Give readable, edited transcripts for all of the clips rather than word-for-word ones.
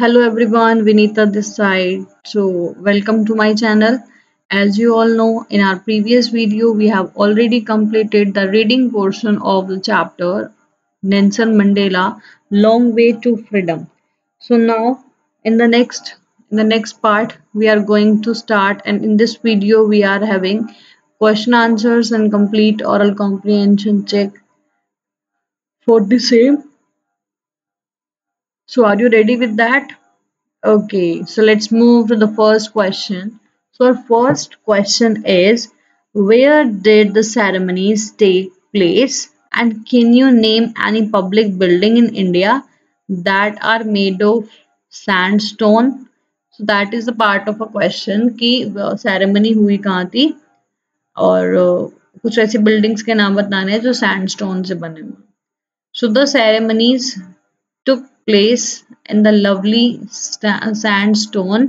Hello everyone, Vinita this side. So, welcome to my channel. As you all know, in our previous video, we have already completed the reading portion of the chapter Nelson Mandela Long Way to Freedom. So now in the next part we are going to start, and in this video we are having question answers and complete oral comprehension check for the same. So are you ready with that? Okay, so let's move to the first question. So, our first question is, where did the ceremonies take place? And can you name any public building in India that are made of sandstone? So, that is a part of a question कि ceremony हुई कहाँ थी और कुछ ऐसी buildings के नाम बताने हैं जो sandstone से बने हुए. So, the ceremonies took place in the lovely sandstone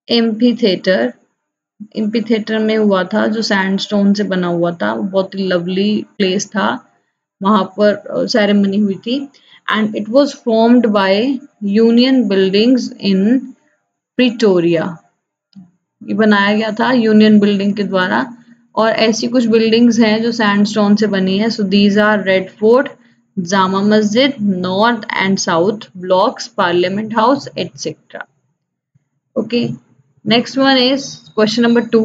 amphitheater. Amphitheatre में हुआ था जो सैंडस्टोन से बना हुआ था. बहुत ही लवली प्लेस था. वहां पर सेरेमनी हुई थी and it was formed by union buildings in Pretoria. ये बनाया गया था यूनियन बिल्डिंग के द्वारा और ऐसी कुछ बिल्डिंग्स हैं जो सैंडस्टोन से बनी है. So these are Red Fort, Jama Masjid, North and South Blocks, Parliament House etcetera. Okay, next one is question number 2.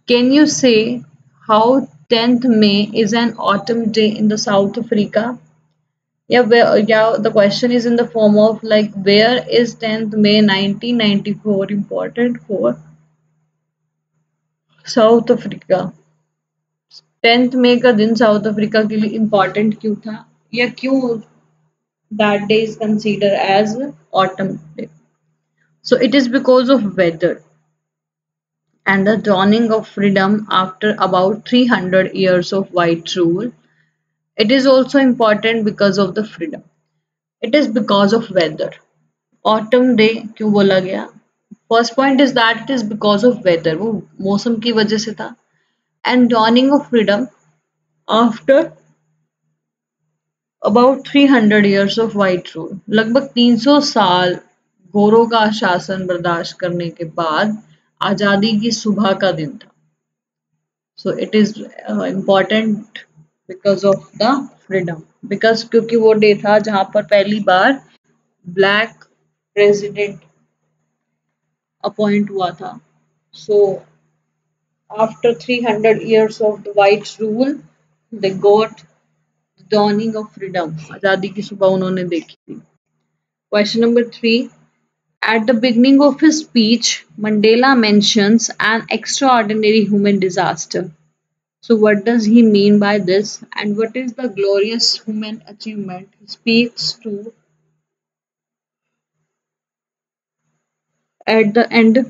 Can you say how 10th May is an autumn day in the South Africa? Yeah, the question is in the form of like, where is 10th May 1994 important for South Africa? 10th May का दिन south Africa के लिए important क्यों था या क्यों that day is considered as autumn day? So it is because of weather and the dawning of freedom after about 300 years of white rule. It is also important because of the freedom. It is because of weather. Autumn day क्यों बोला गया? First point is that it is because of weather. वो मौसम की वजह से था. And dawning of freedom after about 300 years of white rule. लगभग 300 साल गोरों का शासन बर्दाश्त करने के बाद आजादी की सुबह का दिन था. So it is important because of the freedom. Because क्योंकि वो डे था जहाँ पर पहली बार ब्लैक प्रेसिडेंट अपॉइंट हुआ था. So after 300 years of the white rule, they got the dawning of freedom. आजादी की सुबह उन्होंने देखी थी. Question number 3. At the beginning of his speech, Mandela mentions an extraordinary human disaster. So what does he mean by this, and what is the glorious human achievement he speaks to at the end?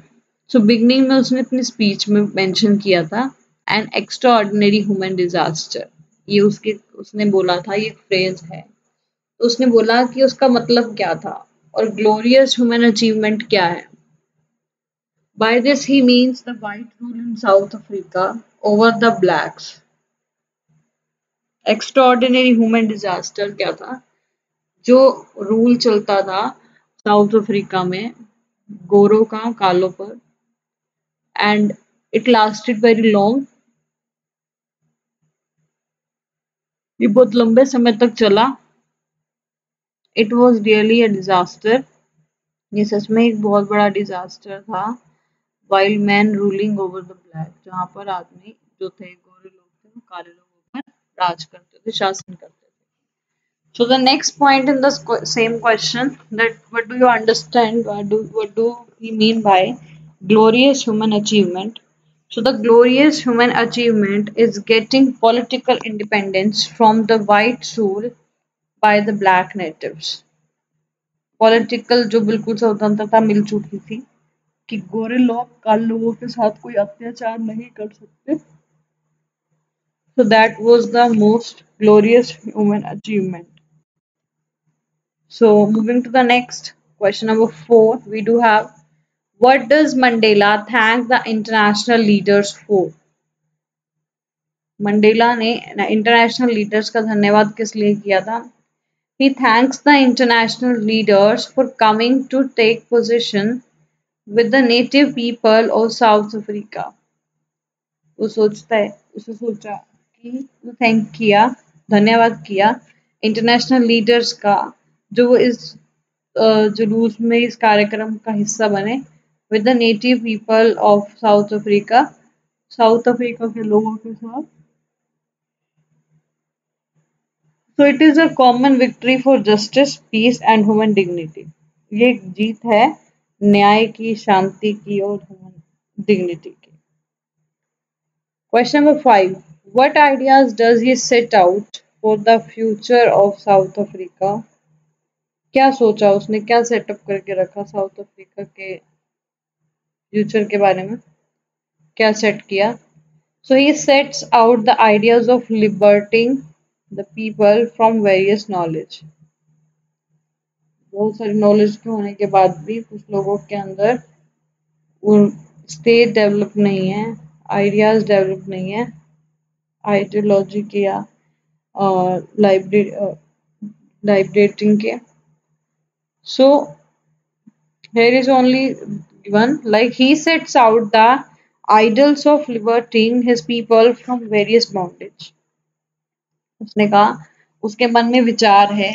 So beginning में उसने अपनी speech में mention किया था an extraordinary human disaster. ये उसने बोला था, ये phrase है. तो उसने बोला कि उसका मतलब क्या था और glorious human achievement क्या है. By this he means the white rule in South Africa over the blacks. Extraordinary human disaster क्या था? जो रूल चलता था साउथ अफ्रीका में गोरों का कालों पर and it lasted very long. ये बहुत लंबे समय तक चला. It was really a disaster. ये सच में एक बहुत बड़ा डिजास्टर था. Wild man ruling over the black, जहाँ पर आदमी जो थे गोरे लोग थे वो काले लोगों पर राज करते थे, शासन करते थे. So the next point in the same question, that what do you understand? What do he mean by glorious human achievement? So the glorious human achievement is getting political independence from the white rule by the black natives. Political जो बिल्कुल स्वतंत्रता मिल चुकी थी कि गोरे लोग काले लोगों के साथ कोई अत्याचार नहीं कर सकते. So that was the most glorious human achievement. So moving to the next question number 4, we do have, what does Mandela thank the international leaders for? Mandela ने इंटरनेशनल लीडर्स का धन्यवाद किस लिए किया था? He thanks the international leaders for coming to take position with the native people of South Africa. वो सोचता है उसे सोचा कि थैंक किया धन्यवाद किया इंटरनेशनल लीडर्स का जो वो इस जुलूस में इस कार्यक्रम का हिस्सा बने with the native people of south Africa के लोगों के साथ. So it is a common victory for justice, peace and human dignity. ये एक जीत है न्याय की, शांति की और ह्यूमन डिग्निटी की. Question number 5. What ideas does he set out for the future of South Africa? क्या सोचा उसने, क्या सेटअप करके रखा साउथ अफ्रीका के फ्यूचर के बारे में, क्या सेट किया? So he sets out the ideas of liberating the people from various knowledge. बहुत सारी नॉलेज के होने के बाद भी कुछ लोगों के अंदर स्टेट डेवलप नहीं है, आइडियाज डेवलप नहीं है, आइडियोलॉजी के या लाइब्रेटिंग के. So here is only one, like he sets out the ideals of liberating his people from various bondage. उसने कहा उसके मन में विचार है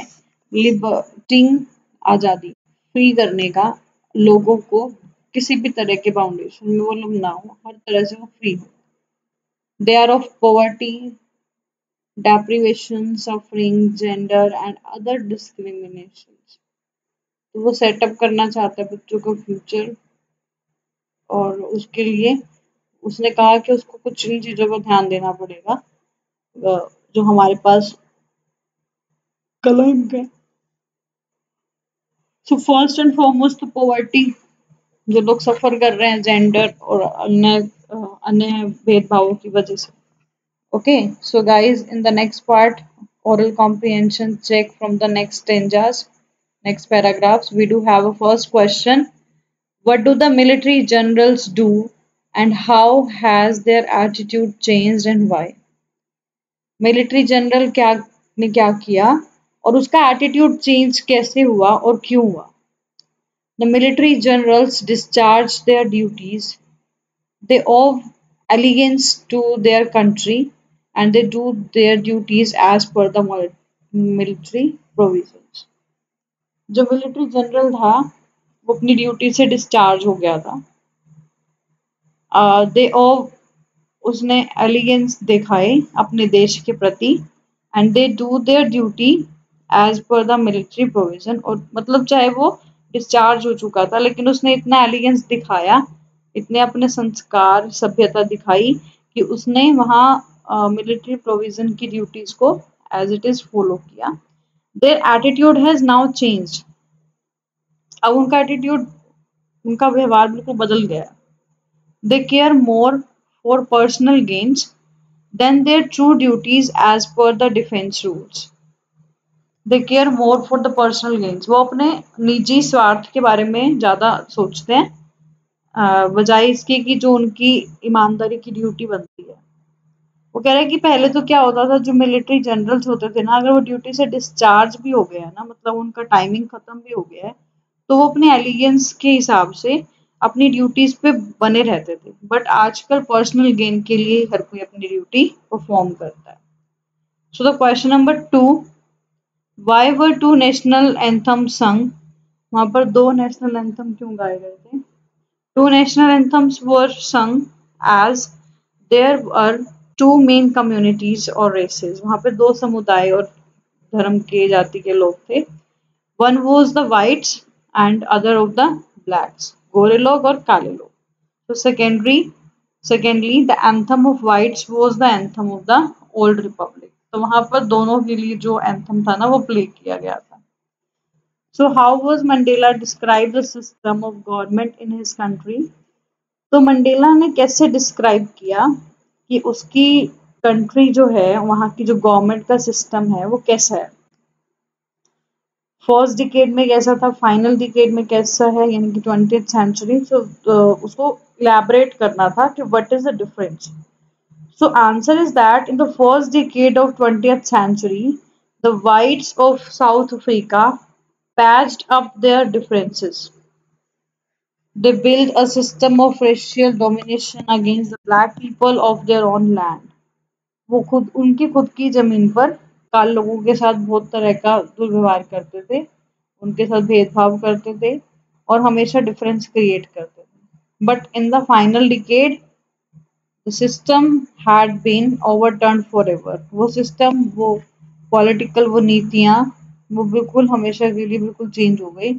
लिबर्टिंग, आजादी, फ्री करने का लोगों को किसी भी तरह के बाउंडेशन में वो लोग ना हो, हर तरह से वो फ्री हो. They are of poverty, deprivation, suffering, gender and other discriminations. तो वो सेटअप करना चाहता है बच्चों का फ्यूचर और उसके लिए उसने कहा कि उसको कुछ इन चीजों पर ध्यान देना पड़ेगा जो हमारे पास कलंक है. सो फर्स्ट एंड फॉरमोस्ट तो पॉवर्टी, जो लोग सफर कर रहे हैं जेंडर और अन्य भेदभावों की वजह से. Okay, so guys, in the next part, oral comprehension check from the next stanzas, next paragraphs, we do have a first question. What do the military generals do and how has their attitude changed and why? Military general क्या किया और उसका attitude change कैसे हुआ और क्यों हुआ? The military generals discharge their duties. They owe allegiance to their country and they do their duties as per the military provisions. जो मिलिट्री जनरल था वो अपनी ड्यूटी से डिस्चार्ज हो गया था. दे ओ उसने एलिगेंस दिखाए अपने देश के प्रति and they do their duty as per the military provision. और मतलब चाहे वो डिस्चार्ज हो चुका था लेकिन उसने इतना एलिगेंस दिखाया, इतने अपने संस्कार सभ्यता दिखाई कि उसने वहाँ मिलिट्री प्रोविजन की ड्यूटीज को एज इट इज फॉलो किया. Their attitude has now changed. अब उनका एटीट्यूड, उनका व्यवहार बिल्कुल बदल गया. They care more for personal gains than their true duties as per the defence rules. They care more for the personal gains. वो अपने निजी स्वार्थ के बारे में ज्यादा सोचते हैं बजाय इसके कि जो उनकी ईमानदारी की ड्यूटी बनती है. वो कह रहे हैं कि पहले तो क्या होता था, जो मिलिट्री जनरल्स होते थे ना, अगर वो ड्यूटी से डिस्चार्ज भी हो गए हैं ना, मतलब उनका टाइमिंग खत्म भी हो गया है, तो वो अपने एलिगेंस के हिसाब से अपनी ड्यूटीज पे बने रहते थे. बट आजकल पर्सनल गेन के लिए हर कोई अपनी ड्यूटी परफॉर्म करता है. So the question number 2, why were 2 national anthem संग? वहां पर 2 नेशनल एंथम क्यों गाए गए थे? 2 national anthems were sung as there were 2 main communities or races. वहाँ पे 2 समुदाय और धर्म के जाति के लोग थे. One was the whites and other of the blacks. गोरे लोग और काले लोग. So secondly, the anthem of whites was the anthem of the old republic. तो वहाँ पर दोनों के लिए जो anthem था ना वो प्ले किया गया था. So how was Mandela describe the system of government in his country? तो मंडेला ने कैसे डिस्क्राइब किया कि उसकी कंट्री जो है, वहाँ की जो गवर्नमेंट का सिस्टम है वो कैसा है? फर्स्ट डिकेड में कैसा था, फाइनल डिकेड में कैसा है, यानी कि 20th सेंचुरी. सो उसको इलैबोरेट करना था कि what is the difference. So answer is that in the first decade of 20th century, The whites of South Africa patched up their differences. They built a system of racial domination against the black people of their own land. वो खुद उनकी खुद की जमीन पर काले लोगों के साथ बहुत तरह का दुर्व्यवहार करते थे, उनके साथ भेदभाव करते थे और हमेशा डिफरेंस क्रिएट करते थे। But in the final decade the system had been overturned forever. वो सिस्टम, वो पॉलिटिकल, वो नीतियां, वो बिल्कुल हमेशा के लिए बिल्कुल चेंज हो गई।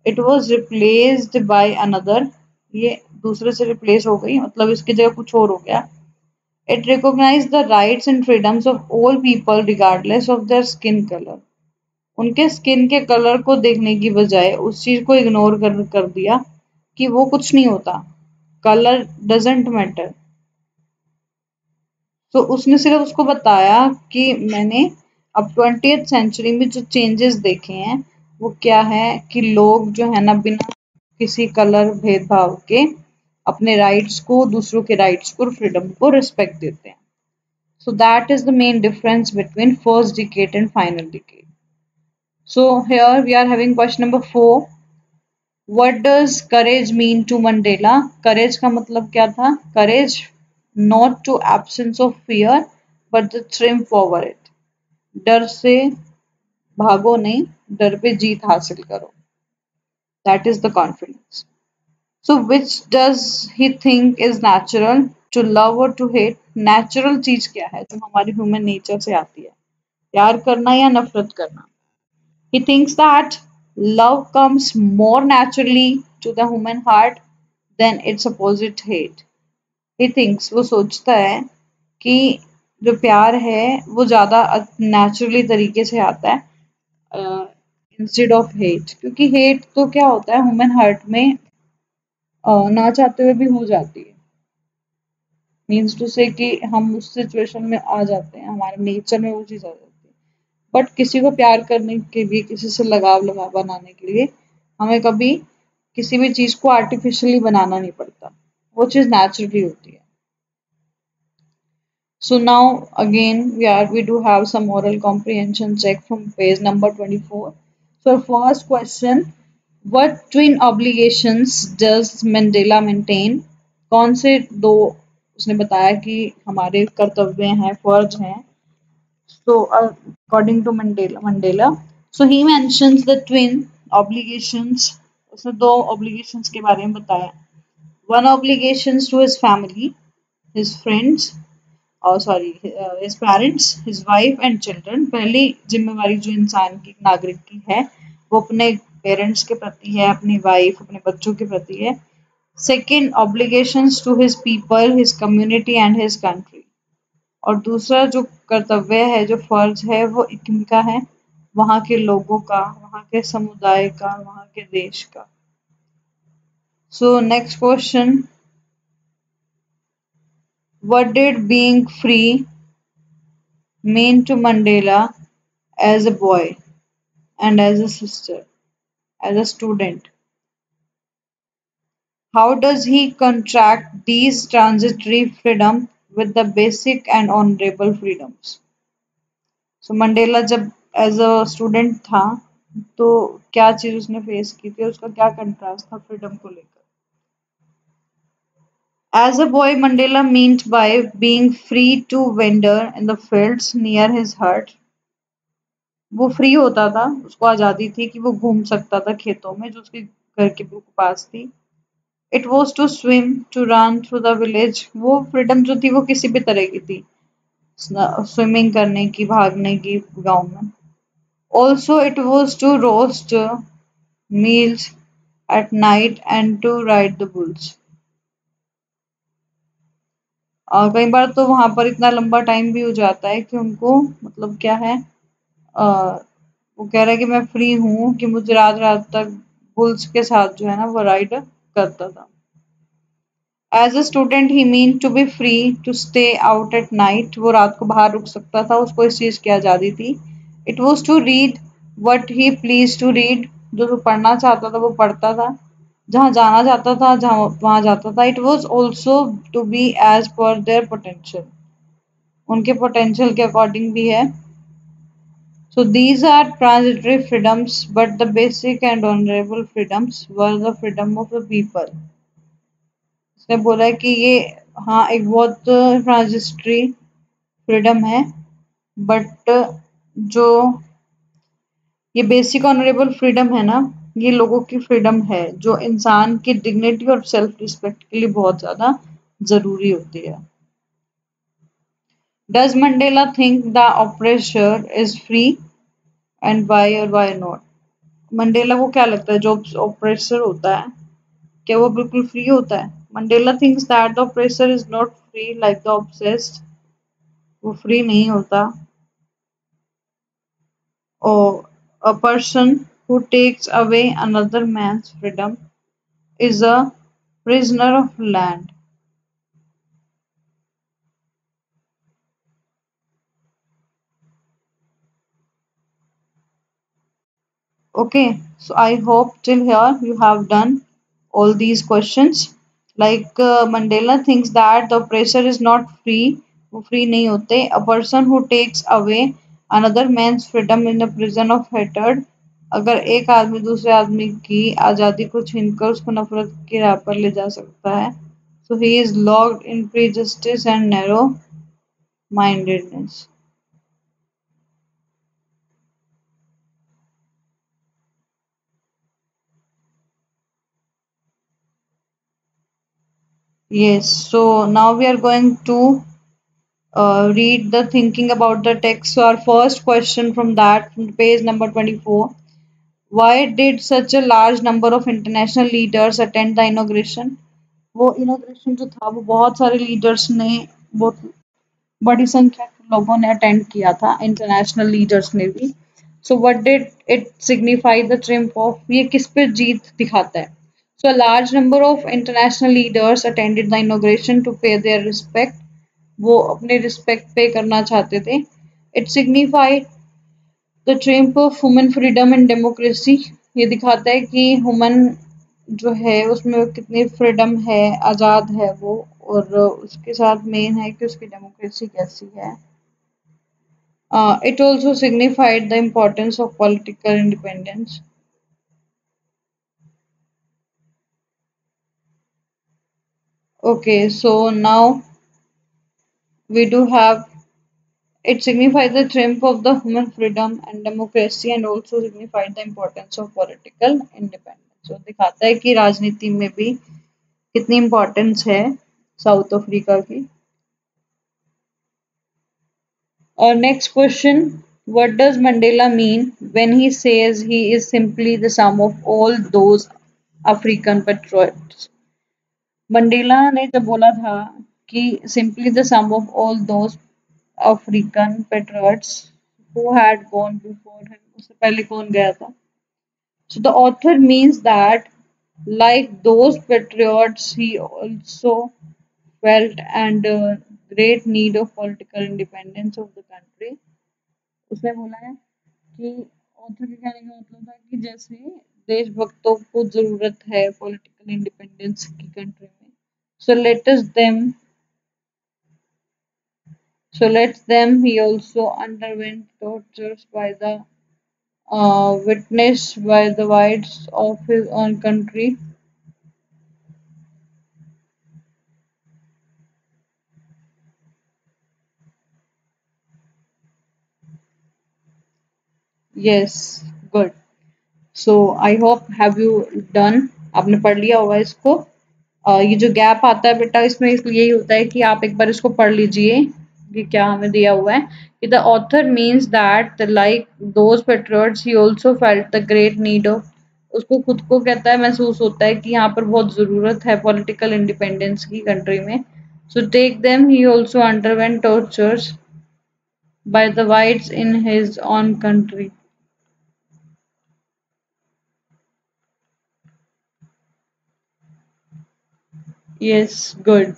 It was replaced by another. ये दूसरे से रिप्लेस हो गई, मतलब इसकी जगह कुछ और हो गया। It recognized the rights and freedoms of all people regardless of their skin color. उनके स्किन के कलर को देखने की बजाय उस चीज को इग्नोर कर दिया कि वो कुछ नहीं होता, कलर डजेंट मैटर। तो उसने सिर्फ उसको बताया कि मैंने अब 20th सेंचुरी में जो चेंजेस देखे हैं वो क्या है कि लोग जो है ना बिना किसी कलर भेदभाव के अपने राइट्स को, दूसरों के राइट्स को, फ्रीडम को रिस्पेक्ट देते हैं। So that is the main difference between first decade and final decade. So here we are having question number 4. What does courage mean to Mandela? Courage का मतलब क्या था? Courage not to absence of fear but the triumph over it. डर से भागो नहीं, डर पे जीत हासिल करो. That is the confidence. So which does he think is natural? To love or to hate? Natural चीज क्या है जो हमारी ह्यूमन नेचर से आती है? प्यार करना या नफरत करना? He thinks that love comes more naturally to the human heart than its opposite hate. He thinks, वो सोचता है कि जो प्यार है वो ज़्यादा नेचुरली तरीके से आता है इंस्टेड ऑफ हेट, क्योंकि हेट तो क्या होता है ह्यूमन हार्ट में ना चाहते हुए भी हो जाती है। मीन्स टू से कि हम उस सिचुएशन में आ जाते हैं, हमारे नेचर में वो चीज़ आ जाती है। बट किसी को प्यार करने के लिए, किसी से लगाव बनाने के लिए हमें कभी किसी भी चीज़ को आर्टिफिशियली बनाना नहीं पड़ता, वो चीज़ नेचुरली होती है। So now again we do have some oral comprehension check from page number 24. So first question, what twin obligations does Mandela maintain? कौन से दो उसने बताया कि हमारे कर्तव्य हैं, फर्ज हैं। So according to Mandela, so he mentions the twin obligations. उसने दो obligations के बारे में बताया। One obligations to his family, his friends, his parents, his wife and children. पहली जिम्मेवारी जो इंसान की, नागरिक की है, वो अपने पेरेंट्स के प्रति है, अपनी वाइफ, अपने बच्चों के प्रति है। Second, obligations to his people, his community and his country. और दूसरा जो कर्तव्य है, जो फर्ज है, वो किनका है? वहाँ के लोगों का, वहाँ के समुदाय का, वहाँ के देश का। So next question, what did being free mean to Mandela as a boy and as a sister, as a student? How does he contract these transitory freedom with the basic and honorable freedoms? So Mandela जब as a student था तो क्या चीज उसने face की थी, उसका क्या कंट्रास्ट था फ्रीडम को लेकर? As a boy, Mandela meant by being free to wander in the fields near his hut. वो फ्री होता था, उसको आज़ादी थी कि वो घूम सकता था खेतों में जो उसके घर के पास थी। It was to swim, to run through the village. वो फ्रीडम जो थी वो किसी भी तरह की थी, स्विमिंग करने की, भागने की गाँव में। Also it was to roast meals at night and to ride the bulls. कई बार तो वहां पर इतना लंबा टाइम भी हो जाता है कि उनको मतलब क्या है, वो कह रहा है कि मैं फ्री हूँ कि मुझे रात रात तक बुल्स के साथ जो है ना वो राइड करता था। As a student he mean to be free to stay out at night. वो रात को बाहर रुक सकता था, उसको इस चीज की आज़ादी थी। It was to read what he please to read. जो पढ़ना चाहता था वो पढ़ता था, जहाँ जाना चाहता था जहाँ वहां जाता था। It was also to be as per their potential. उनके पोटेंशियल के अकॉर्डिंग भी है। So these are transitory freedoms, but the basic and honorable freedoms were the freedom of the people. उसने बोला है कि ये हाँ एक बहुत ट्रांजिटरी फ्रीडम है, बट जो ये बेसिक ऑनरेबल फ्रीडम है ना, ये लोगों की फ्रीडम है जो इंसान की डिग्निटी और सेल्फ रिस्पेक्ट के लिए बहुत ज्यादा जरूरी होती है. Does Mandela think the oppressor is free and why or why not? Mandela को क्या लगता है जो ऑपरेसर होता है क्या वो बिल्कुल फ्री होता है? Mandela thinks that the oppressor is not free like the obsessed. वो फ्री नहीं होता. Or a person who takes away another man's freedom is a prisoner of land. Okay, so I hope till here you have done all these questions. Like Mandela thinks that the oppressor is not free, वो free नहीं होते. A person who takes away another man's freedom in the prison of hatred. अगर एक आदमी दूसरे आदमी की आज़ादी को छीनकर उसको नफरत की राह पर ले जा सकता है, so he is locked in prejudice and narrow mindedness. Yes, so now we are going to read the thinking about the text. So our first question from that, from page number 24. Why did such a large number of international leaders attend the inauguration? वो inauguration जो था वो बहुत सारे leaders ने बहुत बड़ी संख्या के लोगों ने अटेंड किया था, इंटरनेशनल लीडर्स ने भी. So what did it signify the triumph of? ये किस पे जीत दिखाता है? So large number of international leaders attended the inauguration to pay their respect. वो अपने रिस्पेक्ट पे करना चाहते थे. It signified the triumph of human freedom and democracy. ये दिखाता है कि ह्यूमन जो है उसमें कितनी फ्रीडम है, आज़ाद है वो, और उसके साथ मेन है कि उसकी डेमोक्रेसी कैसी है. It also signified the importance of political independence. Okay, so now we do have it signified the triumph of the human freedom and democracy and also signified the importance of political independence. So दिखाता है कि राजनीति में भी कितनी importance है south Africa की. Our next question, what does Mandela mean when he says he is simply the sum of all those African patriots? Mandela ने जब बोला था कि simply the sum of all those African patriots who had gone before him, उससे पहले कौन गया था? So the author means that like those patriots he also felt and great need of political independence of the country. उसने बोला है कि author के कहने का मतलब था कि जैसे देशभक्तों को जरूरत है पॉलिटिकल इंडिपेंडेंस की कंट्री में. So let us them so let them he also underwent tortures by the witnessed by the whites of his own country. Yes, good. So I hope have you done, आपने पढ़ लिया होगा इसको. ये जो gap आता है बेटा इसमें इसलिए यही होता है कि आप एक बार इसको पढ़ लीजिए कि क्या हमें दिया हुआ है कि the author means that like those patriots he also felt the great need of. उसको खुद को कहता है महसूस होता है कि यहाँ पर बहुत ज़रूरत है पॉलिटिकल इंडिपेंडेंस की कंट्री में. So take them he also underwent tortures by the whites in his own country. Yes, good.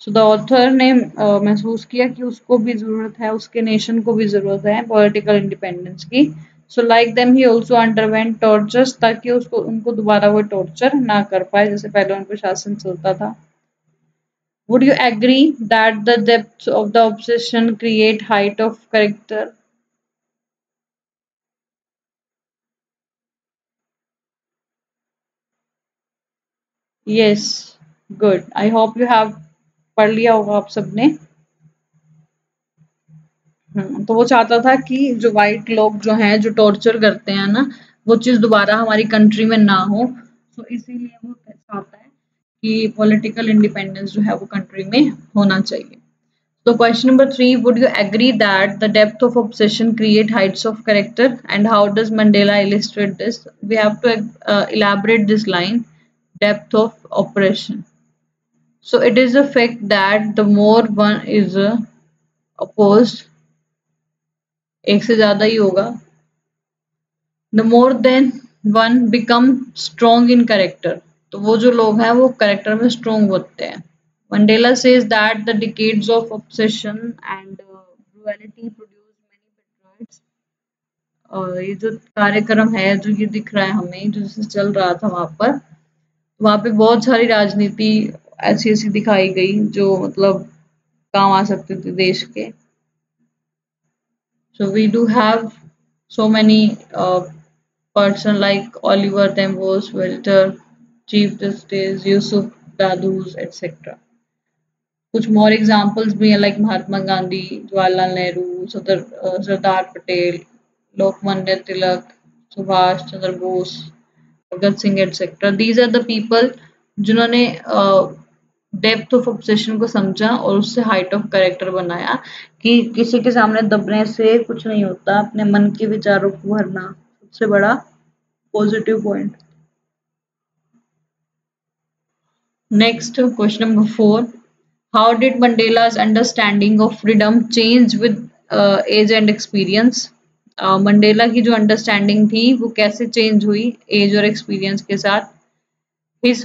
So the author ने महसूस किया कि उसको भी ज़रूरत है, उसके नेशन को भी ज़रूरत है पॉलिटिकल इंडिपेंडेंस की. So like them he also underwent tortures, ताकि उसको उनको दोबारा वो टॉर्चर ना कर पाए जैसे पहले उन पर शासन चलता था. Would you agree that the depth of the obsession create height of character? Yes, good. I hope you have पढ़ लिया होगा आप सबने। तो वो चाहता था कि जो वाइट लोग जो हैं जो टॉर्चर करते हैं ना, वो चीज़ दोबारा हमारी कंट्री में ना हो। तो इसीलिए वो चाहता है कि पॉलिटिकल इंडिपेंडेंस जो है वो कंट्री में होना चाहिए। So question number 3, would you agree that the depth of obsession create heights of character, and how does Mandela illustrate this? We have to elaborate this line, depth of oppression. So it is a fact that the more one is opposed, एक से ज्यादा ही होगा, the more than one become strong in character. तो वो जो लोग हैं वो कैरेक्टर में स्ट्रोंग होते हैं। Mandela says that the decades of obsession and brutality produce many patriots. ये जो कार्यक्रम है जो ये दिख रहा है हमें जो जैसे चल रहा था वहां पे बहुत सारी राजनीति ऐसी ऐसी दिखाई गई जो मतलब काम आ सकते थे देश के। So we do have so many person like Oliver Tambo, Welter, Chief Justice, Yusuf Dadus, etc. कुछ more examples भी हैं like Mahatma Gandhi, Jawaharlal Nehru, Sardar Patel, Lokmanya Tilak, Subhash Chandra Bose, Bhagat Singh etcetera. These are the people जिन्होंने डेप्थ ऑफ ऑब्सेशन को समझा और उससे हाइट ऑफ कैरेक्टर बनाया कि किसी के सामने दबने से कुछ नहीं होता, अपने मन के विचारों को भरना सबसे बड़ा positive point. Next question number 4, how did Mandela's understanding of freedom change with age and experience? Mandela की जो अंडरस्टैंडिंग थी वो कैसे चेंज हुई एज और एक्सपीरियंस के साथ? His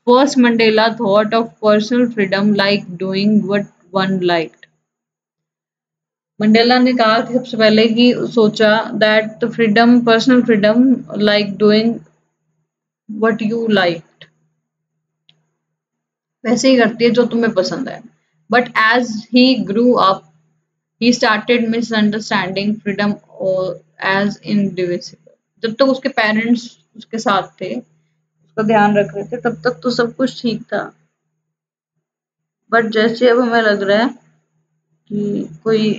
first Mandela thought of personal freedom like doing what one liked. Mandela ने कहा कि सबसे पहले कि सोचा that the freedom, personal freedom, like doing what you liked, वैसे ही करती है जो तुम्हें पसंद है। But as he grew up, he started misunderstanding freedom or as indivisible. जब तक उसके पेरेंट्स उसके साथ थे, उसका ध्यान रख रहे थे, तब तक तो सब कुछ ठीक था। बट जैसे अब हमें लग रहा है कि कोई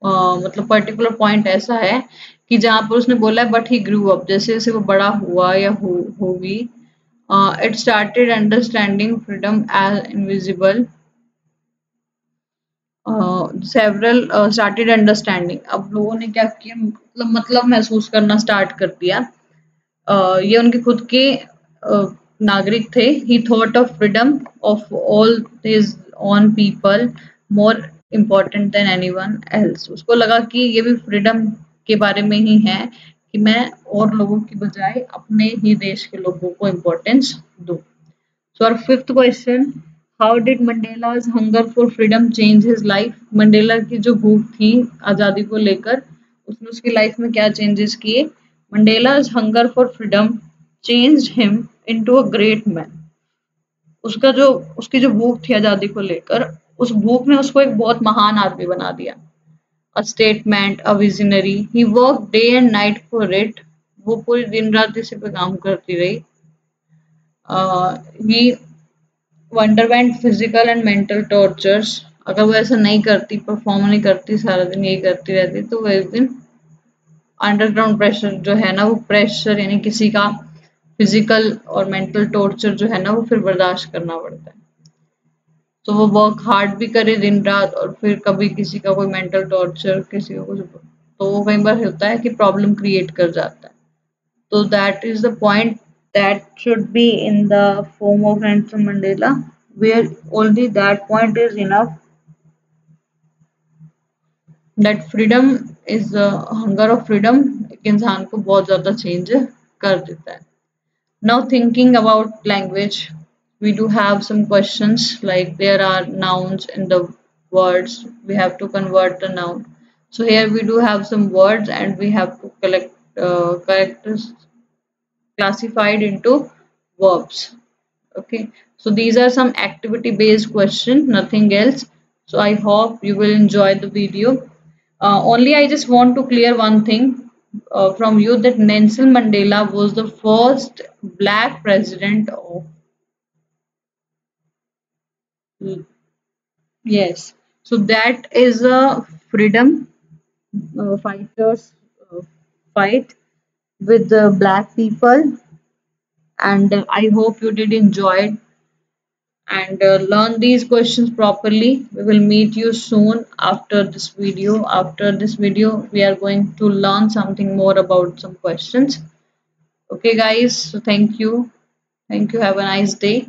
मतलब पर्टिकुलर पॉइंट ऐसा है कि जहाँ पर उसने बोला है बट ही ग्रू अप, जैसे जैसे वो बड़ा हुआ या होगी, it started understanding freedom as invisible, several started understanding. अब लोगों ने क्या किया, मतलब महसूस करना स्टार्ट कर दिया। ये उनके खुद के नागरिक थे। ही thought of freedom of all his own people more important than anyone else. उसको लगा कि ये भी फ्रीडम के बारे में ही है कि मैं और लोगों की बजाय अपने ही देश के लोगों को इम्पोर्टेंस दूं। So our fifth question, how did Mandela's hunger for freedom change his life? Mandela की जो भूख थी आजादी को लेकर, उसने उसकी लाइफ में क्या चेंजेस किए? Mandela's hunger for freedom changed him into a great man. उसकी जो भूख थी आजादी को लेकर, उस भूख ने उसको एक बहुत महान आदमी बना दिया। A statement, a visionary. He worked day and night for it. वो पूरी दिन रात इसी पे काम करती रही। He underwent physical and mental tortures. अगर वो ऐसा नहीं करती, परफॉर्म नहीं करती, सारा दिन यही करती रहती, तो वो एक दिन अंडरग्राउंड प्रेशर जो है ना, वो प्रेशर यानी किसी का फिजिकल और मेंटल टॉर्चर जो है ना, वो फिर बर्दाश्त करना पड़ता है। तो वो वर्क हार्ड भी करे दिन रात और फिर कभी किसी का कोई मेंटल टॉर्चर, किसी का कुछ, तो वो कई बार होता है कि प्रॉब्लम क्रिएट कर जाता है। So that is the point that should be in the form of Nelson Mandela, where only that point is enough. That freedom is the hunger of freedom एक इंसान को बहुत ज़्यादा change कर देता है। Now thinking about language, we do have some questions like there are nouns in the words. We have to convert the noun. So here we do have some words and we have to collect characters classified into verbs. Okay, so these are some activity based questions, nothing else. So I hope you will enjoy the video. Only I just want to clear one thing from you, that Nelson Mandela was the first black president of Yes. So that is a freedom fighters fight with the black people, and I hope you did enjoy it and learn these questions properly. We will meet you soon after this video. After this video, we are going to learn something more about some questions. Okay, guys. So thank you. Thank you. Have a nice day.